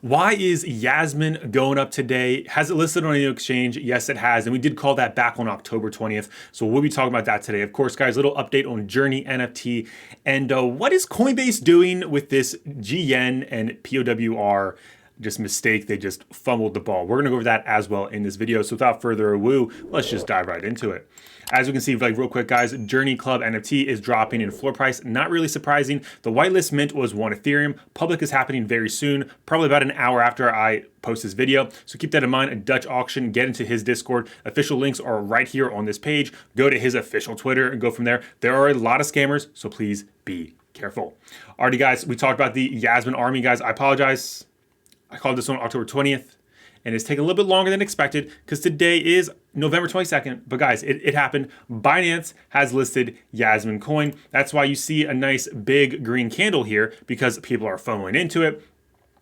Why is Jasmine going up today? Has it listed on a new exchange? Yes, it has. And we did call that back on October 20th. So we'll be talking about that today. Of course, guys, little update on Journey NFT. And what is Coinbase doing with this gyen and POWR just mistake? They just fumbled the ball. We're going to go over that as well in this video. So without further ado, let's just dive right into it. As we can see, like real quick, guys, Journey Club NFT is dropping in floor price. Not really surprising. The whitelist mint was 1 Ethereum. Public is happening very soon, probably about an hour after I post this video. So keep that in mind. A Dutch auction, get into his Discord. Official links are right here on this page. Go to his official Twitter and go from there. There are a lot of scammers, so please be careful. Alrighty, guys, we talked about the Jasmine army, guys. I apologize. I called this on October 20th. And it's taking a little bit longer than expected because today is November 22nd. But guys, it happened. Binance has listed Jasmine coin. That's why you see a nice big green candle here, because people are FOMOing into it.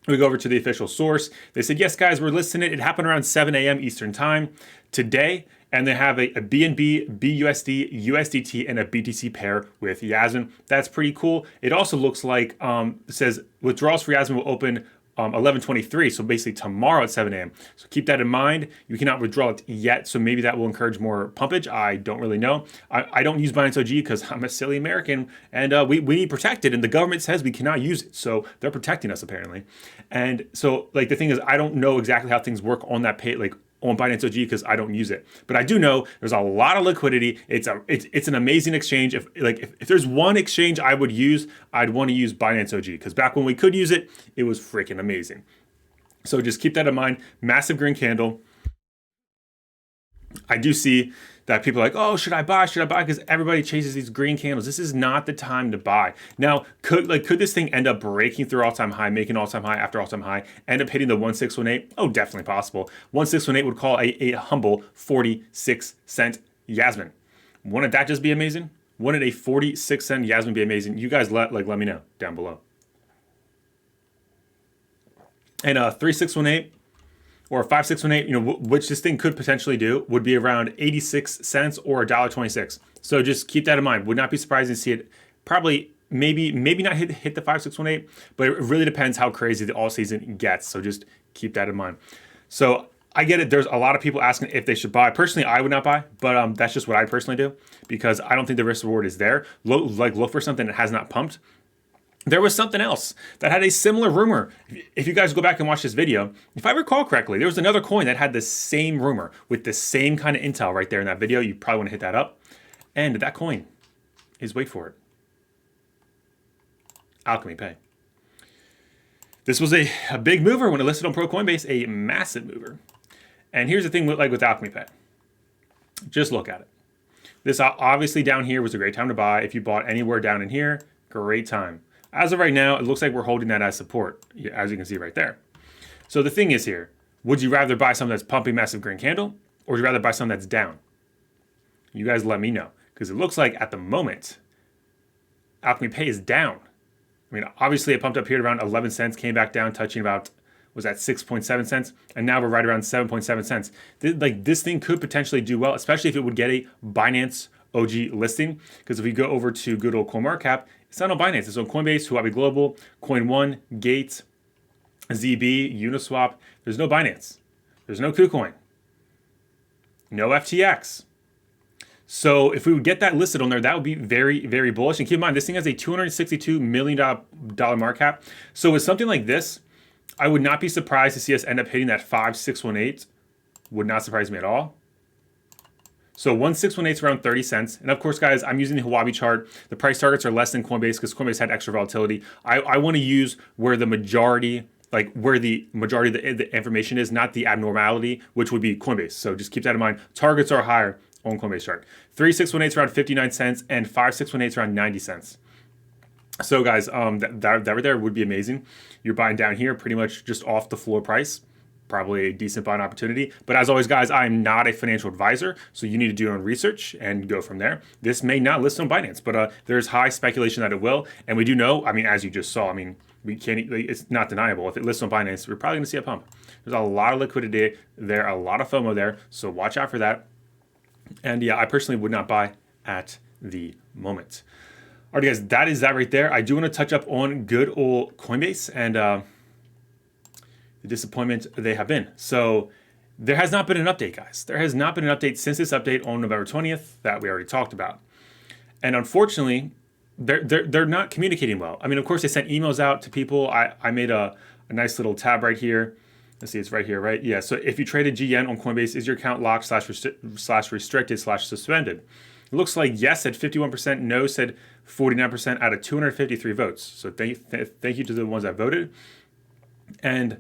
We go over to the official source. They said, yes, guys, we're listing it. It happened around 7 a.m. Eastern time today. And they have a BNB, BUSD, USDT, and a BTC pair with Jasmine. That's pretty cool. It also looks like it says withdrawals for Jasmine will open 11:23, so basically tomorrow at 7 a.m. So keep that in mind. You cannot withdraw it yet, so maybe that will encourage more pumpage. I don't really know. I don't use Binance OG because I'm a silly American, and we need protected, and the government says we cannot use it, so they're protecting us apparently. And so like the thing is, I don't know exactly how things work on that pay, like on Binance OG, because I don't use it. But I do know there's a lot of liquidity. It's an amazing exchange. If there's one exchange I would use, I'd want to use Binance OG, because back when we could use it, it was freaking amazing. So just keep that in mind. Massive green candle. I do see that people are like, oh, should I buy? Should I buy? Because everybody chases these green candles. This is not the time to buy. Now, could this thing end up breaking through all-time high, making all-time high after all-time high, end up hitting the 1618? Oh, definitely possible. 1618 would call a humble 46-cent Jasmine. Wouldn't that just be amazing? Wouldn't a 46-cent Jasmine be amazing? You guys let me know down below. And 3618 or 5618, which this thing could potentially do, would be around 86 cents or $1.26. So just keep that in mind. Would not be surprised to see it probably, maybe not hit the 5618, but it really depends how crazy the all season gets. So just keep that in mind. So I get it. There's a lot of people asking if they should buy. Personally, I would not buy, but that's just what I personally do, because I don't think the risk reward is there. Look for something that has not pumped. There was something else that had a similar rumor. If you guys go back and watch this video, if I recall correctly, there was another coin that had the same rumor with the same kind of intel right there in that video. You probably want to hit that up. And that coin is, wait for it, Alchemy Pay. This was a big mover when it listed on Coinbase, a massive mover. And here's the thing with Alchemy Pay. Just look at it. This obviously down here was a great time to buy. If you bought anywhere down in here, great time. As of right now, it looks like we're holding that as support, as you can see right there. So the thing is here, would you rather buy something that's pumping massive green candle, or would you rather buy something that's down? You guys let me know, because it looks like at the moment, Alchemy Pay is down. I mean, obviously it pumped up here at around 11 cents, came back down, touching about, was that 6.7 cents? And now we're right around 7.7 cents. This thing could potentially do well, especially if it would get a Binance OG listing, because if we go over to good old CoinMarketCap, it's not on Binance, it's on Coinbase, Huobi Global, Coin1, Gate, ZB, Uniswap. There's no Binance. There's no Kucoin. No FTX. So if we would get that listed on there, that would be very, very bullish. And keep in mind, this thing has a $262 million market cap. So with something like this, I would not be surprised to see us end up hitting that 5618. Would not surprise me at all. So 1618 is around 30 cents. And of course, guys, I'm using the Huobi chart. The price targets are less than Coinbase because Coinbase had extra volatility. I want to use where the majority, of the information is, not the abnormality, which would be Coinbase. So just keep that in mind. Targets are higher on Coinbase chart. 3618 is around 59 cents and 5618 is around 90 cents. So guys, that right there would be amazing. You're buying down here pretty much just off the floor price. Probably a decent buying opportunity. But as always, guys, I'm not a financial advisor, so you need to do your own research and go from there. This may not list on Binance, but there's high speculation that it will. And we do know, I mean, as you just saw, I mean, we can't, it's not deniable. If it lists on Binance, we're probably going to see a pump. There's a lot of liquidity there, a lot of FOMO there, so watch out for that. And yeah, I personally would not buy at the moment. All right, guys, that is that right there. I do want to touch up on good old Coinbase, and disappointment they have been. So there has not been an update, guys. There has not been an update since this update on November 20th that we already talked about. And unfortunately, they're not communicating well. I mean, of course, they sent emails out to people. I made a nice little tab right here. Let's see, it's right here, right? Yeah, so if you traded gyen on Coinbase, is your account locked slash restricted slash suspended? It looks like yes said 51%, no said 49% out of 253 votes. So thank you to the ones that voted. And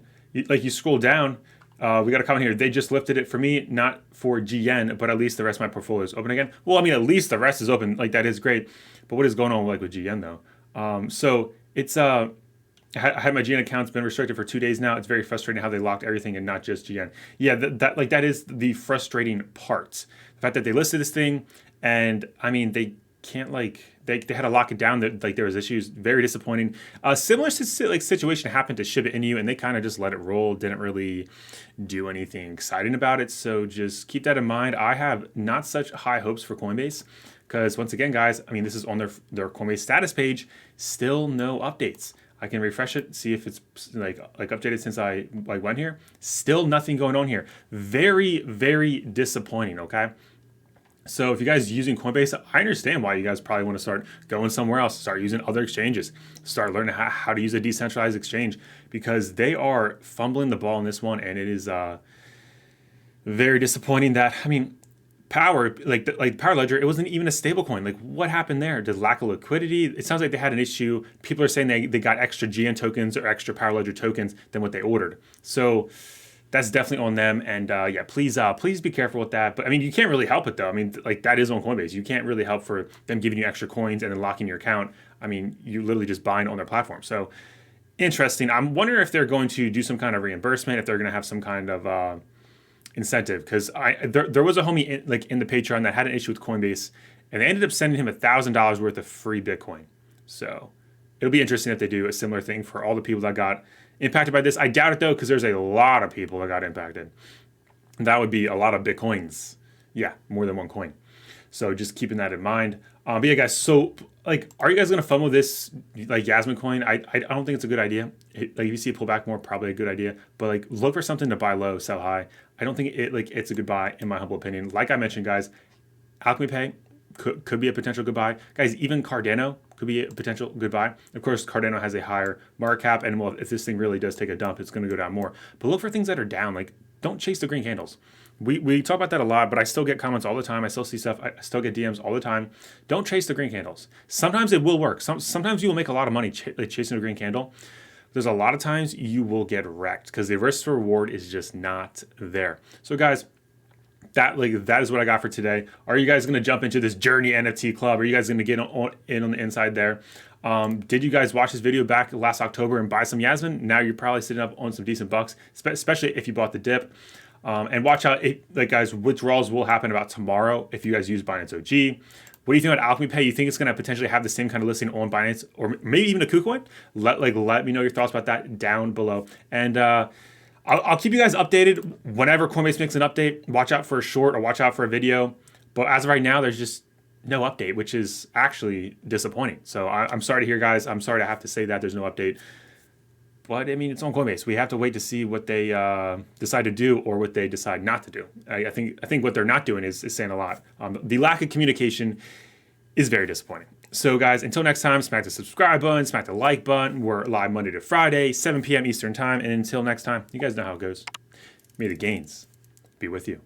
like you scroll down, we got a comment here. They just lifted it for me, not for gyen, but at least the rest of my portfolio is open again. Well, I mean, at least the rest is open. Like that is great. But what is going on like with gyen though? So it's I had my gyen account's been restricted for 2 days now. It's very frustrating how they locked everything and not just gyen. Yeah, that is the frustrating part. The fact that they listed this thing, and I mean they can't they had to lock it down. That there was issues. Very disappointing. Similar situation happened to Shiba Inu, and they kind of just let it roll. Didn't really do anything exciting about it. So just keep that in mind. I have not such high hopes for Coinbase because once again, guys, I mean this is on their Coinbase status page. Still no updates. I can refresh it, see if it's like updated since I went here. Still nothing going on here. Very, very disappointing. Okay. So if you guys are using Coinbase, I understand why you guys probably want to start going somewhere else, start using other exchanges, start learning how to use a decentralized exchange because they are fumbling the ball in this one, and it is very disappointing that, I mean, Power, like Power Ledger, it wasn't even a stable coin. Like what happened there? Did lack of liquidity? It sounds like they had an issue. People are saying they got extra gyen tokens or extra Power Ledger tokens than what they ordered. So that's definitely on them. And yeah, please be careful with that. But I mean, you can't really help it though. I mean, like that is on Coinbase. You can't really help for them giving you extra coins and then locking your account. I mean, you literally just buying on their platform. So interesting. I'm wondering if they're going to do some kind of reimbursement, if they're going to have some kind of incentive, because there was a homie in the Patreon that had an issue with Coinbase, and they ended up sending him $1,000 worth of free Bitcoin. So it'll be interesting if they do a similar thing for all the people that got impacted by this. I doubt it though, because there's a lot of people that got impacted. That would be a lot of Bitcoins. Yeah, more than one coin. So just keeping that in mind. But yeah, guys. So like, are you guys gonna fumble this like Jasmine coin? I don't think it's a good idea. Like if you see it pull back more, probably a good idea. But like, look for something to buy low, sell high. I don't think it's a good buy in my humble opinion. Like I mentioned, guys, Alchemy Pay could be a potential good buy. Guys, even Cardano could be a potential good buy. Of course, Cardano has a higher market cap, and well, if this thing really does take a dump, it's going to go down more. But look for things that are down. Like, don't chase the green candles. We talk about that a lot, but I still get comments all the time. I still see stuff. I still get DMs all the time. Don't chase the green candles. Sometimes it will work. Sometimes you will make a lot of money chasing a green candle. There's a lot of times you will get wrecked because the risk to reward is just not there. So guys, that is what I got for today. Are you guys going to jump into this Journey NFT club? Are you guys going to get in on the inside there? Did you guys watch this video back last October and buy some Jasmine? Now you're probably sitting up on some decent bucks, especially if you bought the dip. And watch out, guys, withdrawals will happen about tomorrow if you guys use Binance OG. What do you think about Alchemy Pay? You think it's going to potentially have the same kind of listing on Binance or maybe even a Kucoin? Let me know your thoughts about that down below. And I'll keep you guys updated whenever Coinbase makes an update. Watch out for a short or watch out for a video. But as of right now, there's just no update, which is actually disappointing. So I'm sorry to hear, guys. I'm sorry to have to say that there's no update. But I mean, it's on Coinbase. We have to wait to see what they decide to do or what they decide not to do. I think what they're not doing is saying a lot. The lack of communication is very disappointing. So guys, until next time, smack the subscribe button, smack the like button. We're live Monday to Friday, 7 p.m. Eastern time. And until next time, you guys know how it goes. May the gains be with you.